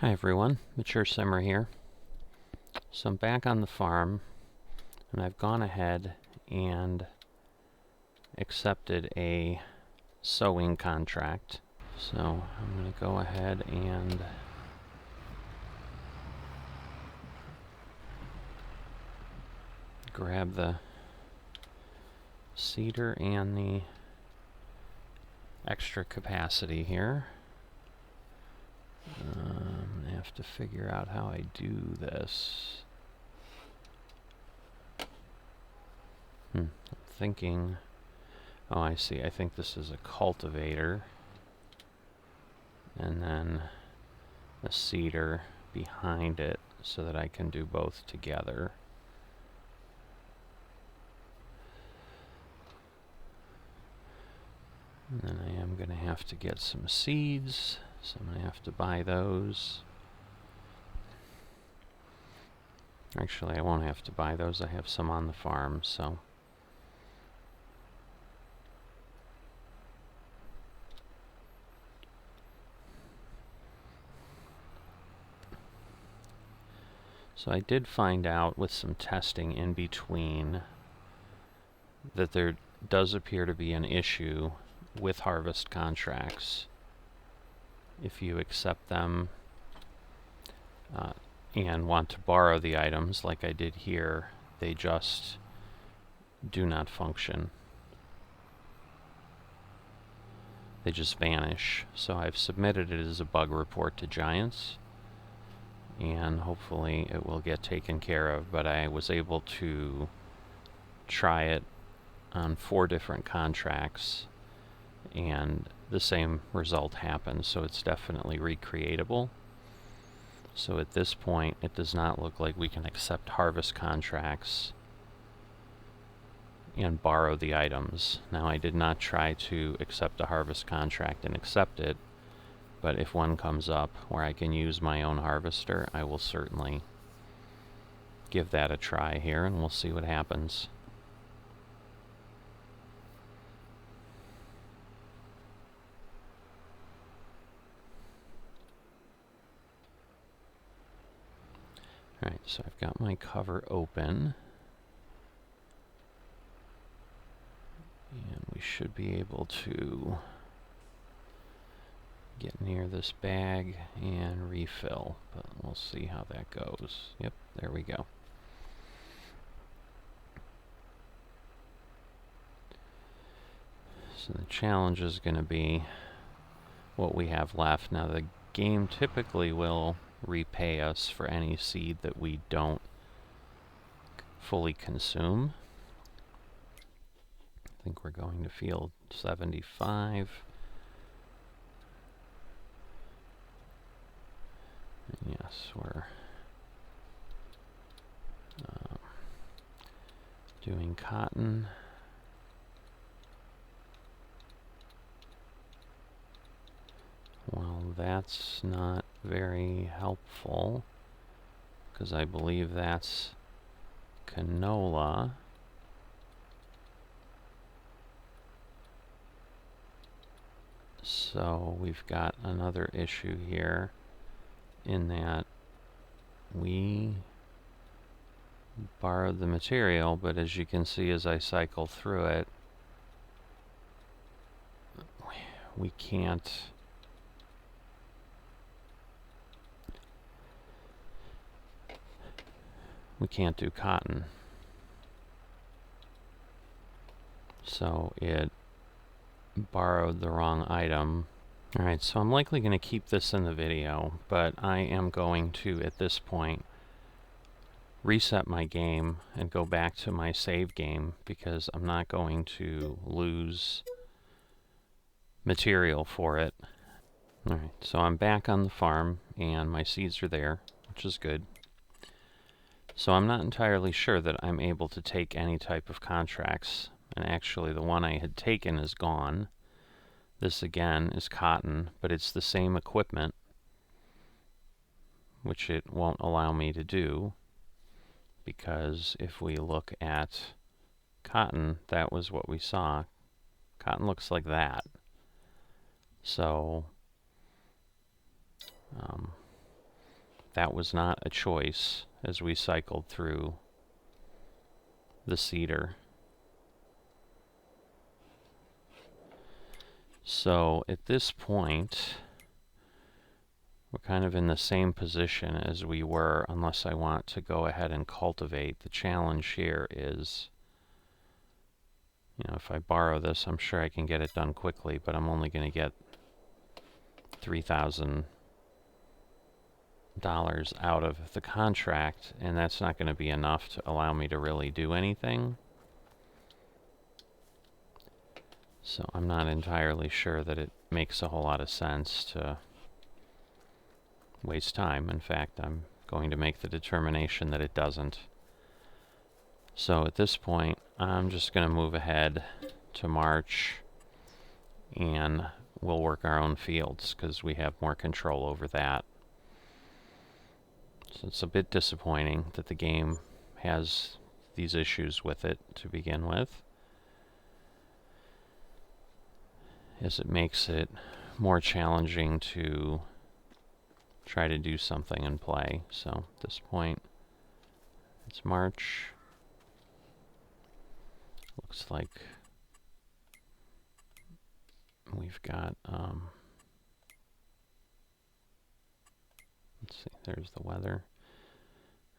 Hi everyone, Mature Simmer here. So I'm back on the farm, and I've gone ahead and accepted a sowing contract. So I'm going to go ahead and grab the seeder and the extra capacity here. I'm going to have to figure out how I do this. I'm thinking, oh I see, I think this is a cultivator, and then a seeder behind it so that I can do both together. And then I am going to have to get some seeds, so I'm going to have to buy those. Actually, I won't have to buy those. I have some on the farm, so. So I did find out with some testing in between that there does appear to be an issue with harvest contracts. If you accept them and want to borrow the items like I did here, they just do not function. They just vanish. So I've submitted it as a bug report to Giants, and hopefully it will get taken care of. But I was able to try it on 4 different contracts, and the same result happened, so it's definitely recreatable. So at this point, it does not look like we can accept harvest contracts and borrow the items. Now, I did not try to accept a harvest contract and accept it, but if one comes up where I can use my own harvester, I will certainly give that a try here, and we'll see what happens. Alright, so I've got my cover open, and we should be able to get near this bag and refill, but we'll see how that goes. Yep, there we go. So the challenge is going to be what we have left. Now the game typically will repay us for any seed that we don't fully consume. I think we're going to field 75. And yes, we're doing cotton. Well, that's not very helpful, because I believe that's canola. So we've got another issue here in that we borrowed the material, but as you can see as I cycle through it, we can't do cotton. So it borrowed the wrong item. Alright, so I'm likely going to keep this in the video, but I am going to, at this point, reset my game and go back to my save game, because I'm not going to lose material for it. Alright, so I'm back on the farm, and my seeds are there, which is good. So I'm not entirely sure that I'm able to take any type of contracts, and actually the one I had taken is gone. This again is cotton, but it's the same equipment, which it won't allow me to do, because if we look at cotton, that was what we saw. Cotton looks like that. So that was not a choice as we cycled through the cedar. So at this point, we're kind of in the same position as we were, unless I want to go ahead and cultivate. The challenge here is, you know, if I borrow this, I'm sure I can get it done quickly, but I'm only going to get $3,000 out of the contract, and that's not going to be enough to allow me to really do anything. So I'm not entirely sure that it makes a whole lot of sense to waste time. In fact, I'm going to make the determination that it doesn't. So at this point, I'm just going to move ahead to March, and we'll work our own fields because we have more control over that. So it's a bit disappointing that the game has these issues with it to begin with, as it makes it more challenging to try to do something and play. So at this point, it's March. Looks like we've got, let's see, there's the weather.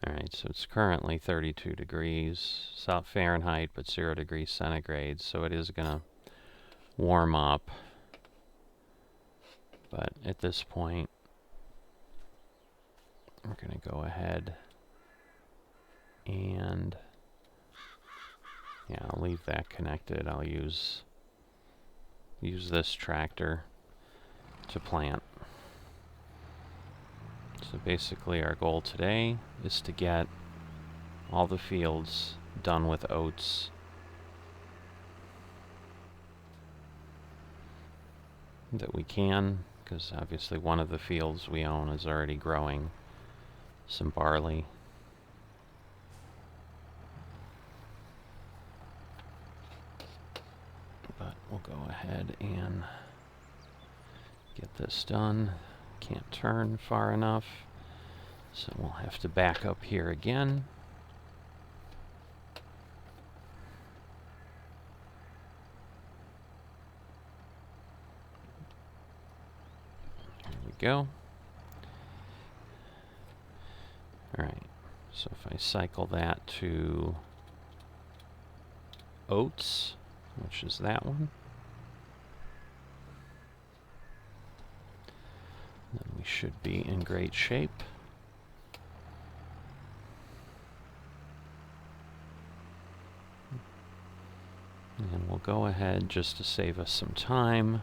Alright, so it's currently 32 degrees South Fahrenheit, but 0 degrees centigrade, so it is going to warm up. But at this point, we're going to go ahead and, yeah, I'll leave that connected. I'll use this tractor to plant. So basically our goal today is to get all the fields done with oats that we can, because obviously one of the fields we own is already growing some barley. But we'll go ahead and get this done. Can't turn far enough, so we'll have to back up here again. There we go. Alright, so if I cycle that to oats, which is that one, then we should be in great shape. And we'll go ahead, just to save us some time,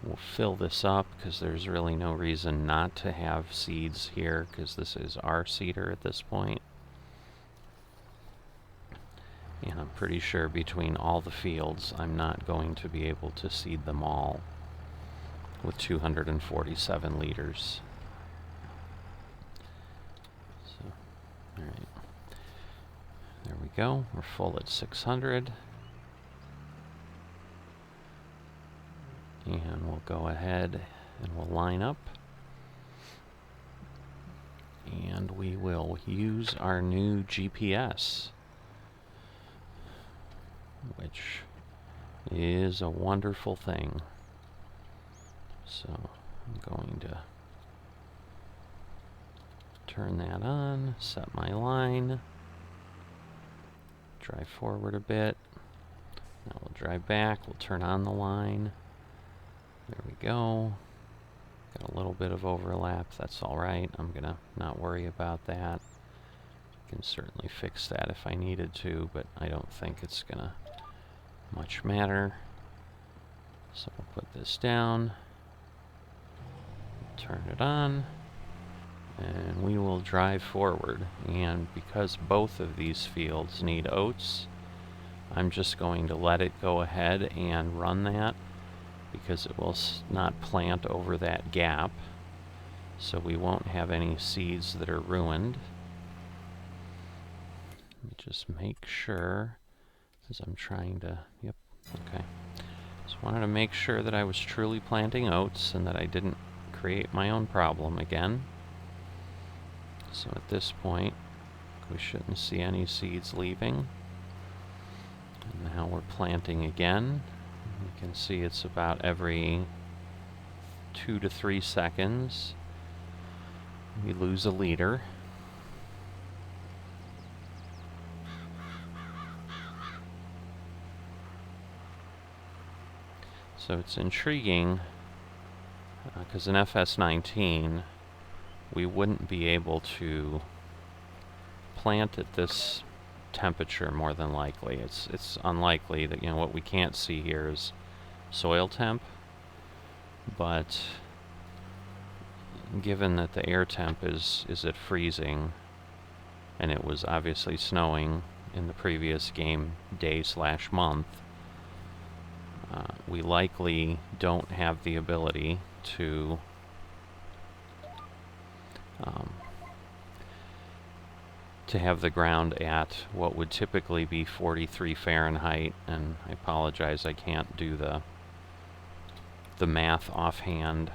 we'll fill this up, because there's really no reason not to have seeds here, because this is our cedar at this point. And I'm pretty sure between all the fields, I'm not going to be able to seed them all with 247 liters. So, alright. There we go. We're full at 600. And we'll go ahead and we'll line up. And we will use our new GPS, which is a wonderful thing. So I'm going to turn that on, set my line, drive forward a bit. Now we'll drive back, we'll turn on the line. There we go. Got a little bit of overlap, that's alright. I'm gonna not worry about that. Can certainly fix that if I needed to, but I don't think it's gonna much matter. So we'll put this down, turn it on, and we will drive forward. And because both of these fields need oats, I'm just going to let it go ahead and run that, because it will not plant over that gap, so we won't have any seeds that are ruined. Let me just make sure, as I'm trying to, yep, okay. Just wanted to make sure that I was truly planting oats and that I didn't create my own problem again. So at this point, we shouldn't see any seeds leaving. And now we're planting again. You can see it's about every 2 to 3 seconds we lose a leader. So it's intriguing because in FS19 we wouldn't be able to plant at this temperature more than likely. It's unlikely that, what we can't see here is soil temp, but given that the air temp is at freezing, and it was obviously snowing in the previous game day/month, we likely don't have the ability to have the ground at what would typically be 43 Fahrenheit, and I apologize, I can't do the math offhand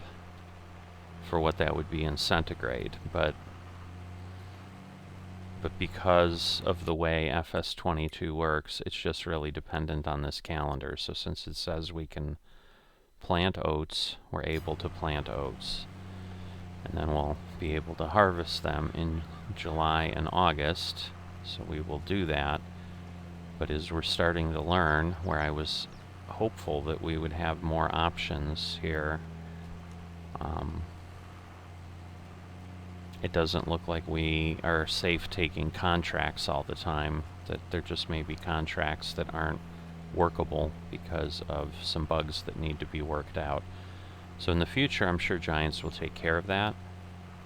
for what that would be in centigrade, but because of the way FS22 works, it's just really dependent on this calendar. So since it says we can plant oats, we're able to plant oats. And then we'll be able to harvest them in July and August. So we will do that. But as we're starting to learn, where I was hopeful that we would have more options here, it doesn't look like we are safe taking contracts all the time, that there just may be contracts that aren't workable because of some bugs that need to be worked out. So in the future, I'm sure Giants will take care of that.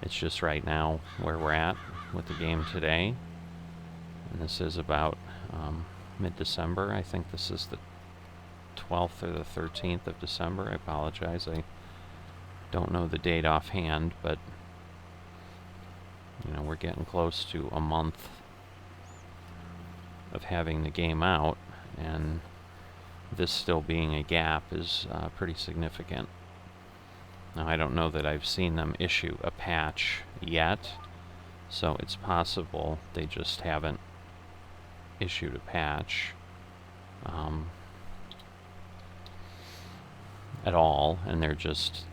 It's just right now where we're at with the game today. And this is about mid-December. I think this is the 12th or the 13th of December. I apologize. I don't know the date offhand, but we're getting close to a month of having the game out, and this still being a gap is pretty significant. Now, I don't know that I've seen them issue a patch yet, so it's possible they just haven't issued a patch at all, and they're just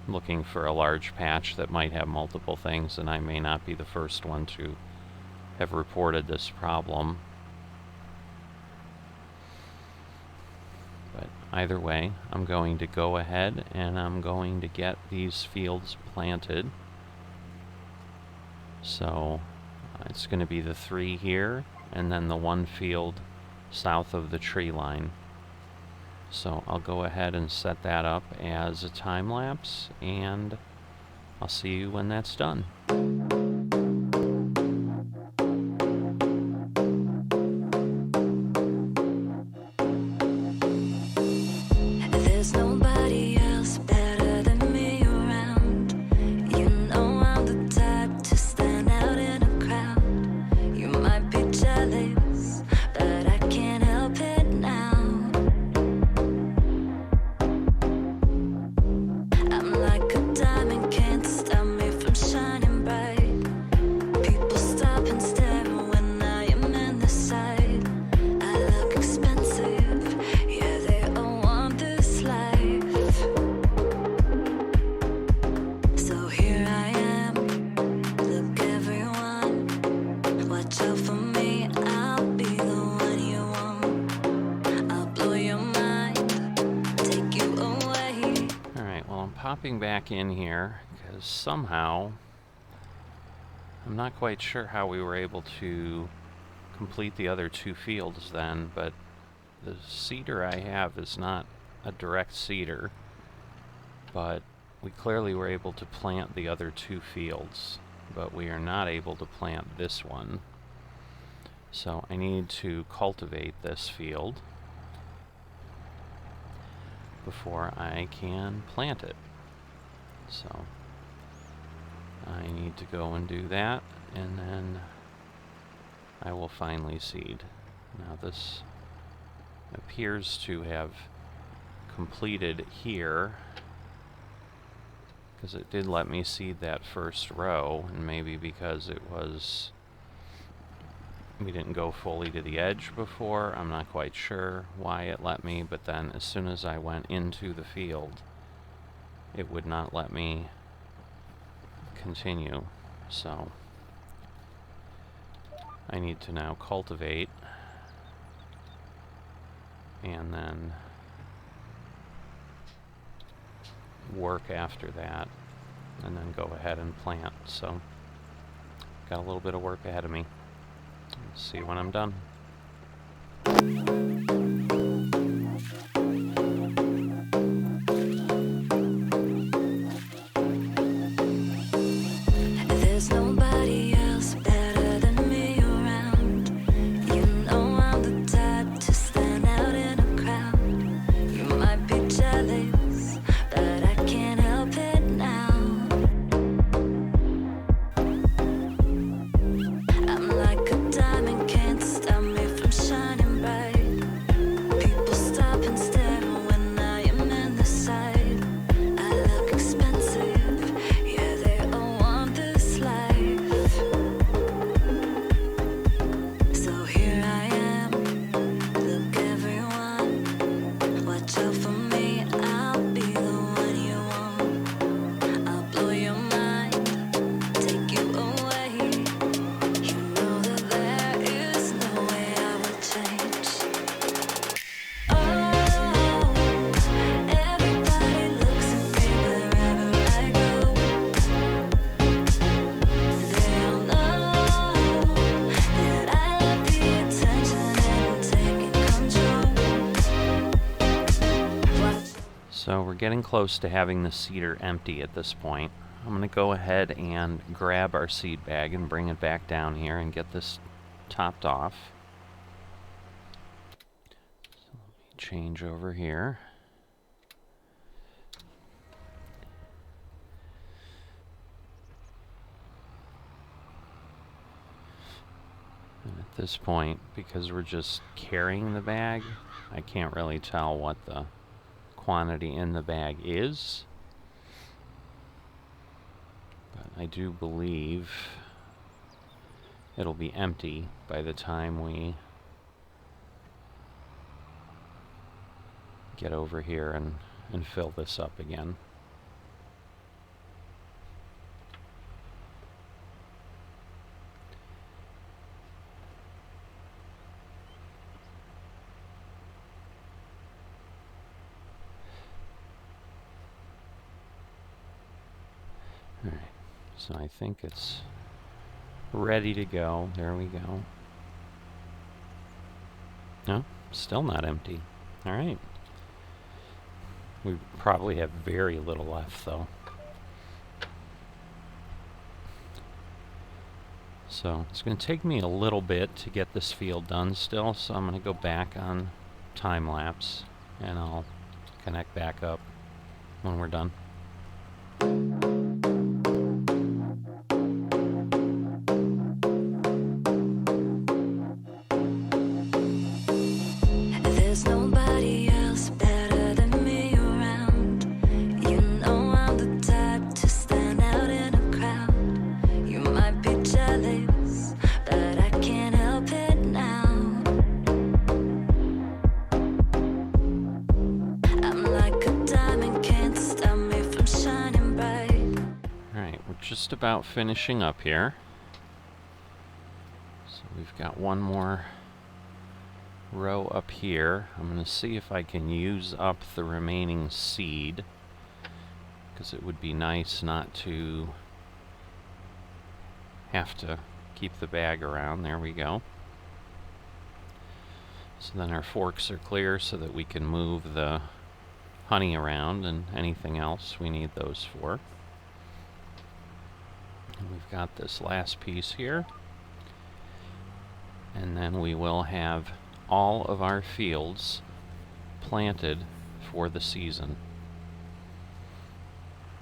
looking for a large patch that might have multiple things, and I may not be the first one to have reported this problem. But either way, I'm going to go ahead and I'm going to get these fields planted. So it's going to be the 3 here, and then the 1 field south of the tree line. So I'll go ahead and set that up as a time lapse, and I'll see you when that's done. There's nobody else better than me around. You know I'm the type to stand out in a crowd. You might be jealous, but I can't help it now. I'm like a diamond, can't stop me from shining bright. People stop and stare when I am in the sight. I look expensive, yeah, they all want this life. So here I am, look everyone, watch out for me, I'll be the one you want. I'll blow your mind, take you away. Alright, well, I'm popping back in here because somehow I'm not quite sure how we were able to complete the other 2 fields then, but the seeder I have is not a direct seeder, but we clearly were able to plant the other 2 fields, but we are not able to plant this one. So I need to cultivate this field before I can plant it. So I need to go and do that, and then I will finally seed. Now this appears to have completed here, because it did let me seed that first row, and maybe because we didn't go fully to the edge before. I'm not quite sure why it let me, but then as soon as I went into the field, it would not let me continue. So I need to now cultivate and then work after that, and then go ahead and plant. So got a little bit of work ahead of me. Let's see when I'm done. There's nobody else better than me around. You know I'm the type to stand out in a crowd. You might be jealous, but I can't help it now. I'm like a diamond, can't stop me from shining bright. People stop and stare when I am in the sight. I look expensive, yeah, they all want this life. So here I am, look everyone, watch out for me, I'll be the one you want. I'll blow your mind, take you away. You know that there is no way I would change. Oh, everybody looks at me wherever I go. They all know that I love the attention and taking control. So we're getting close to having the seeder empty at this point. I'm going to go ahead and grab our seed bag and bring it back down here and get this topped off. So let me change over here. And at this point, because we're just carrying the bag, I can't really tell what the quantity in the bag is. But I do believe it'll be empty by the time we get over here and fill this up again. Alright, so I think it's ready to go. There we go. No, still not empty. Alright. We probably have very little left though. So it's going to take me a little bit to get this field done still, so I'm going to go back on time lapse and I'll connect back up when we're done. There's nobody else better than me around. You know I'm the type to stand out in a crowd. You might be jealous, but I can't help it now. I'm like a diamond, can't stop me from shining bright. Alright, we're just about finishing up here. So we've got one more row up here. I'm going to see if I can use up the remaining seed, because it would be nice not to have to keep the bag around. There we go. So then our forks are clear so that we can move the honey around and anything else we need those for. And we've got this last piece here, and then we will have all of our fields planted for the season.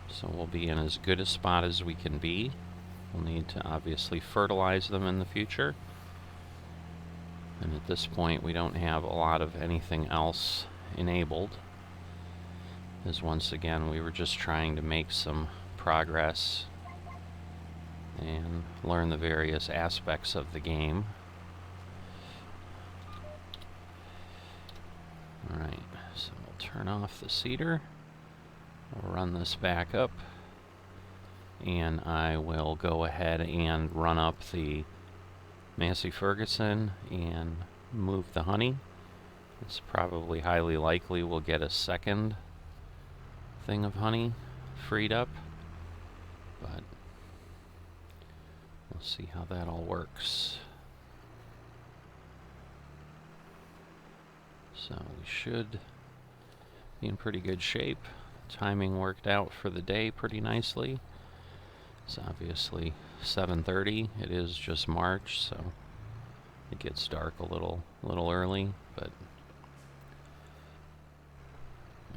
So we'll be in as good a spot as we can be. We'll need to obviously fertilize them in the future. And at this point we don't have a lot of anything else enabled, as once again we were just trying to make some progress and learn the various aspects of the game. Alright, so we'll turn off the seeder. We'll run this back up, and I will go ahead and run up the Massey Ferguson and move the honey. It's probably highly likely we'll get a second thing of honey freed up, but we'll see how that all works. So we should be in pretty good shape. Timing worked out for the day pretty nicely. It's obviously 7:30. It is just March, so it gets dark a little early, but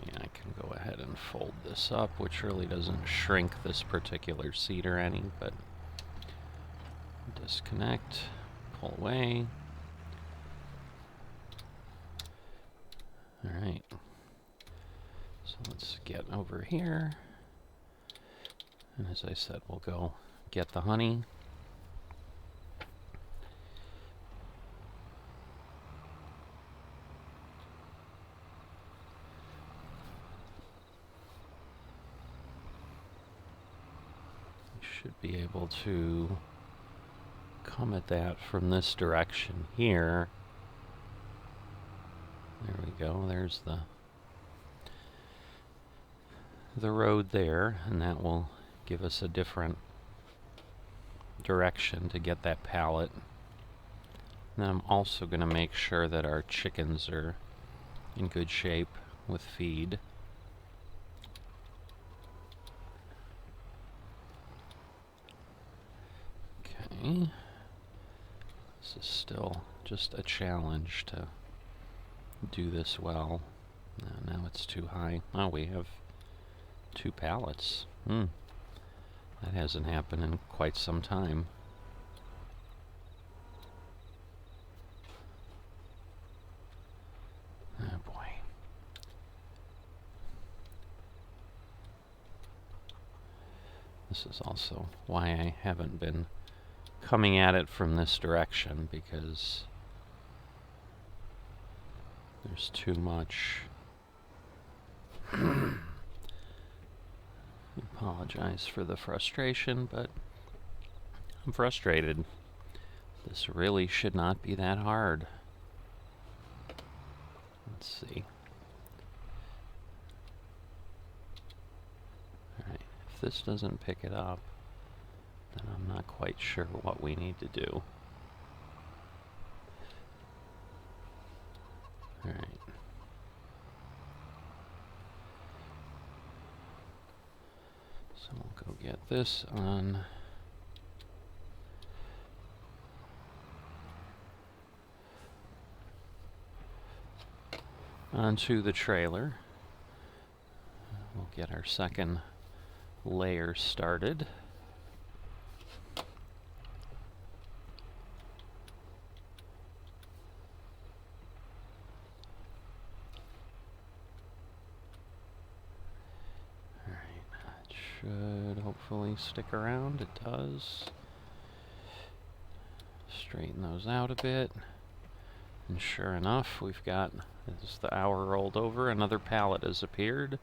yeah, I can go ahead and fold this up, which really doesn't shrink this particular seeder any, but disconnect, pull away. Alright, so let's get over here, and as I said, we'll go get the honey. We should be able to come at that from this direction here. There we go, there's the road there, and that will give us a different direction to get that pallet. And then I'm also going to make sure that our chickens are in good shape with feed. Okay. This is still just a challenge to do this well. Now it's too high. Oh, we have 2 pallets. That hasn't happened in quite some time. Oh boy. This is also why I haven't been coming at it from this direction, because there's too much. Apologize for the frustration, but I'm frustrated. This really should not be that hard. Let's see. Alright, if this doesn't pick it up, then I'm not quite sure what we need to do. Alright. So we'll go get this onto the trailer. We'll get our second layer started. Should hopefully stick around. It does. Straighten those out a bit. And sure enough, we've got, as the hour rolled over, another pallet has appeared.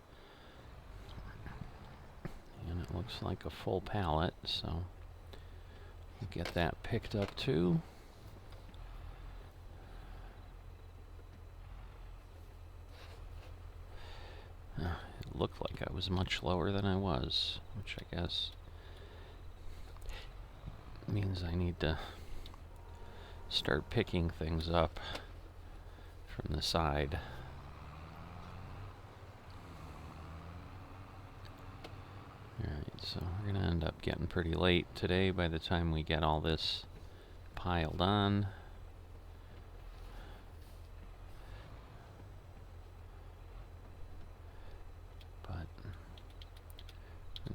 And it looks like a full pallet, so we'll get that picked up too. It looked like I was much lower than I was, which I guess means I need to start picking things up from the side. Alright, so we're going to end up getting pretty late today by the time we get all this piled on.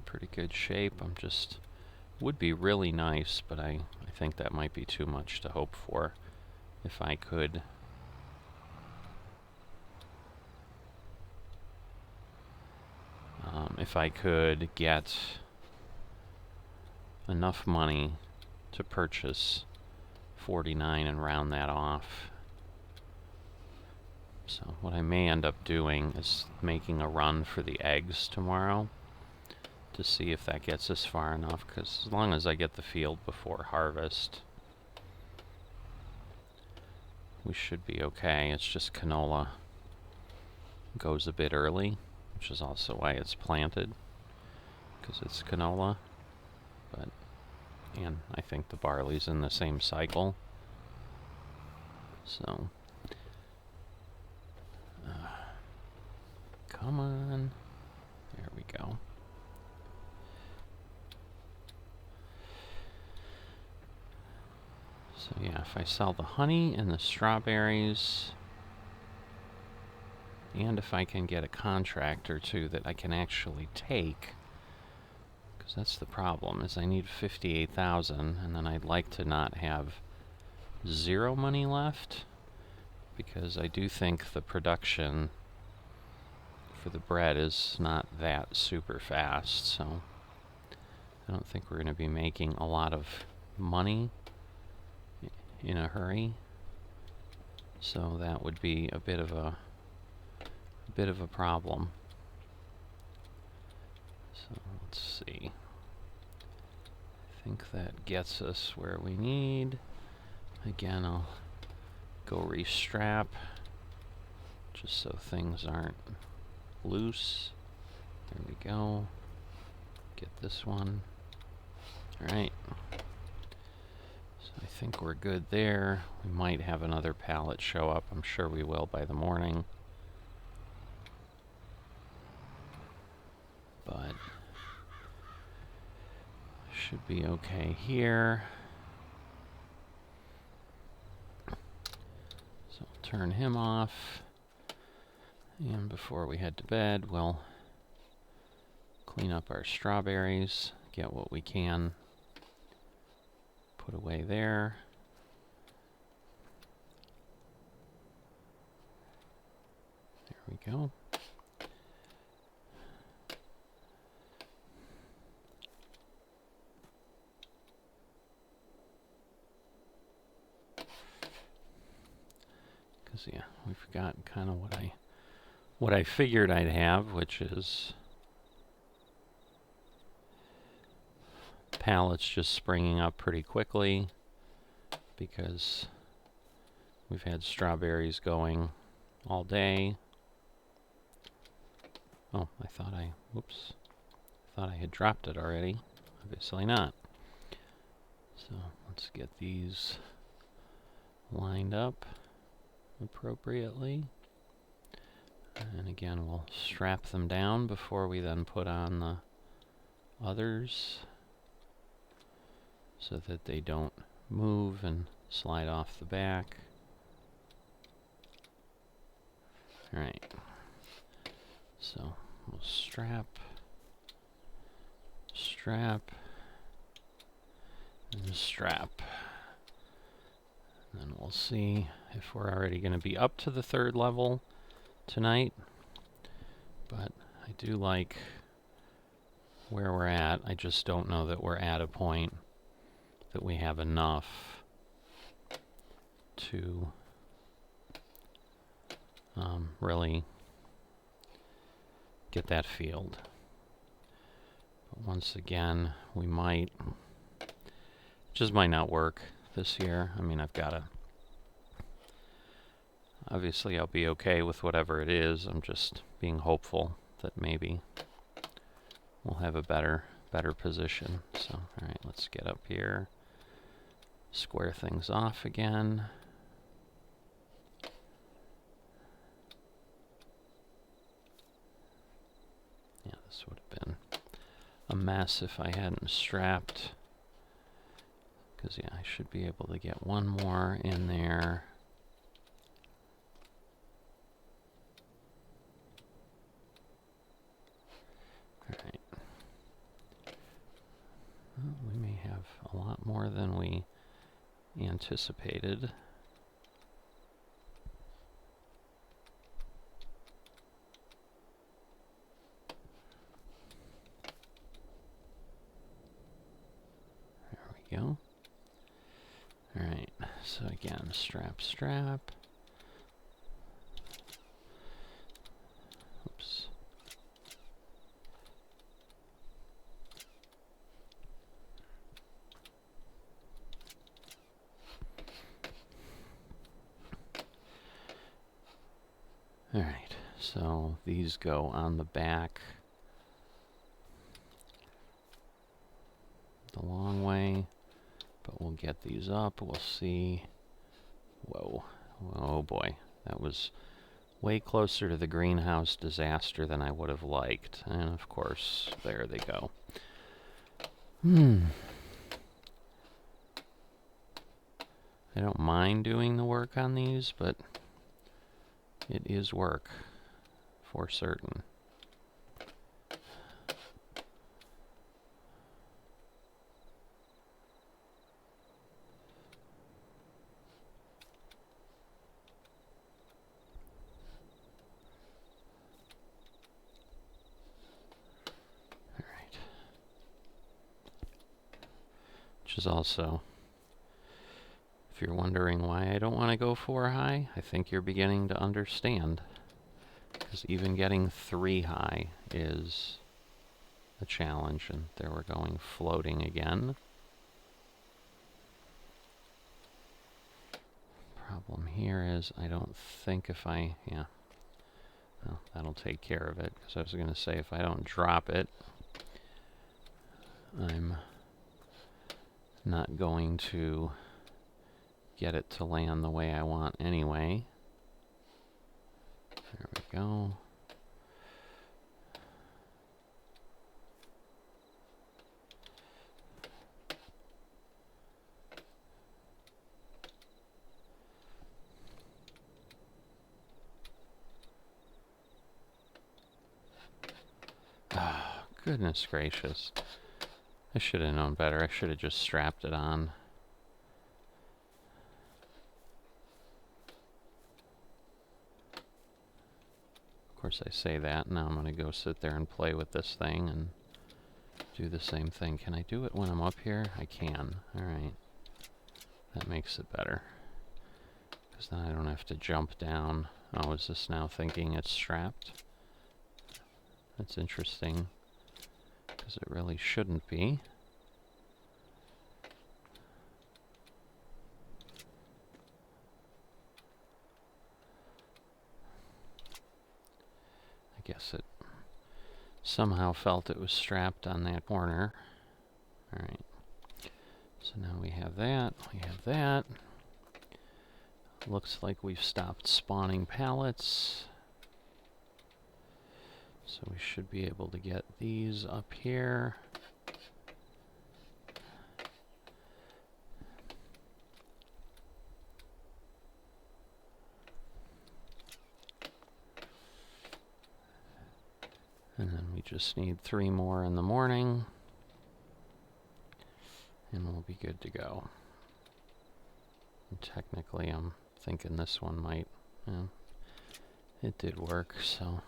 Pretty good shape. Would be really nice, but I think that might be too much to hope for. If I could get enough money to purchase 49 and round that off. So what I may end up doing is making a run for the eggs tomorrow to see if that gets us far enough, because as long as I get the field before harvest, we should be okay. It's just canola goes a bit early, which is also why it's planted, because it's canola. But, and I think the barley's in the same cycle. So, come on. There we go. So yeah, if I sell the honey and the strawberries, and if I can get a contract or two that I can actually take, because that's the problem, is I need 58,000, and then I'd like to not have zero money left, because I do think the production for the bread is not that super fast, so I don't think we're going to be making a lot of money in a hurry. So that would be a bit of a problem. So let's see. I think that gets us where we need. Again, I'll go restrap just so things aren't loose. There we go. Get this one. Alright. So I think we're good there. We might have another pallet show up. I'm sure we will by the morning. But should be okay here. So I'll turn him off. And before we head to bed, we'll clean up our strawberries, get what we can put away there. There we go. Because yeah, we've got kind of what I figured I'd have, which is pallets just springing up pretty quickly because we've had strawberries going all day. Oh, I thought I had dropped it already. Obviously not. So let's get these lined up appropriately. And again, we'll strap them down before we then put on the others so that they don't move and slide off the back. Alright, so we'll strap, and strap. And then we'll see if we're already going to be up to the 3rd level tonight. But I do like where we're at. I just don't know that we're at a point that we have enough to really get that field. But once again, we might, just might not work this year. I mean, I've got to, obviously I'll be okay with whatever it is. I'm just being hopeful that maybe we'll have a better position. So, alright, let's get up here, square things off again. Yeah, this would have been a mess if I hadn't strapped. Because, yeah, I should be able to get one more in there. Alright. Well, we may have a lot more than we anticipated. we go. Alright, so again, strap, strap. Oops. Alright, so these go on the back the long way, but we'll get these up. We'll see. Whoa. Oh boy. That was way closer to the greenhouse disaster than I would have liked. And of course, there they go. I don't mind doing the work on these, but it is work, for certain. Alright. Which is also, if you're wondering why I don't want to go 4 high, I think you're beginning to understand. Because even getting 3 high is a challenge, and there we're going floating again. Problem here is I don't think if I, well, that'll take care of it. Because I was going to say if I don't drop it, I'm not going to get it to land the way I want anyway. There we go. Oh, goodness gracious. I should have known better. I should have just strapped it on. Of course I say that, now I'm going to go sit there and play with this thing and do the same thing. Can I do it when I'm up here? I can. Alright. That makes it better. Because then I don't have to jump down. Oh, is this now thinking it's strapped? That's interesting. Because it really shouldn't be. I guess it somehow felt it was strapped on that corner. Alright. So now we have that. We have that. Looks like we've stopped spawning pallets. So we should be able to get these up here. And then we just need 3 more in the morning. And we'll be good to go. And technically, I'm thinking this one might, it did work, so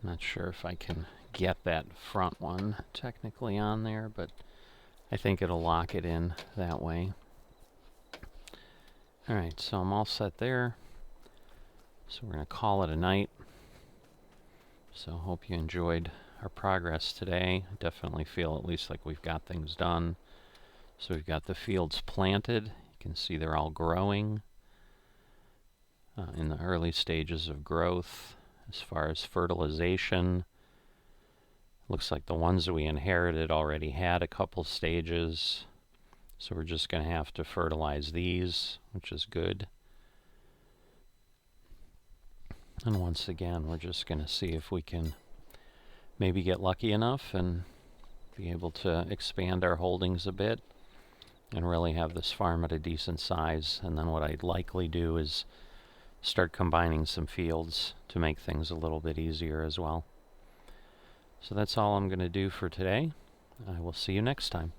not sure if I can get that front one technically on there, but I think it'll lock it in that way. Alright, so I'm all set there. So we're going to call it a night. So hope you enjoyed our progress today. I definitely feel at least like we've got things done. So we've got the fields planted. You can see they're all growing in the early stages of growth. As far as fertilization, looks like the ones that we inherited already had a couple stages. So we're just going to have to fertilize these, which is good. And once again, we're just going to see if we can maybe get lucky enough and be able to expand our holdings a bit and really have this farm at a decent size. And then what I'd likely do is start combining some fields to make things a little bit easier as well. So that's all I'm going to do for today. I will see you next time.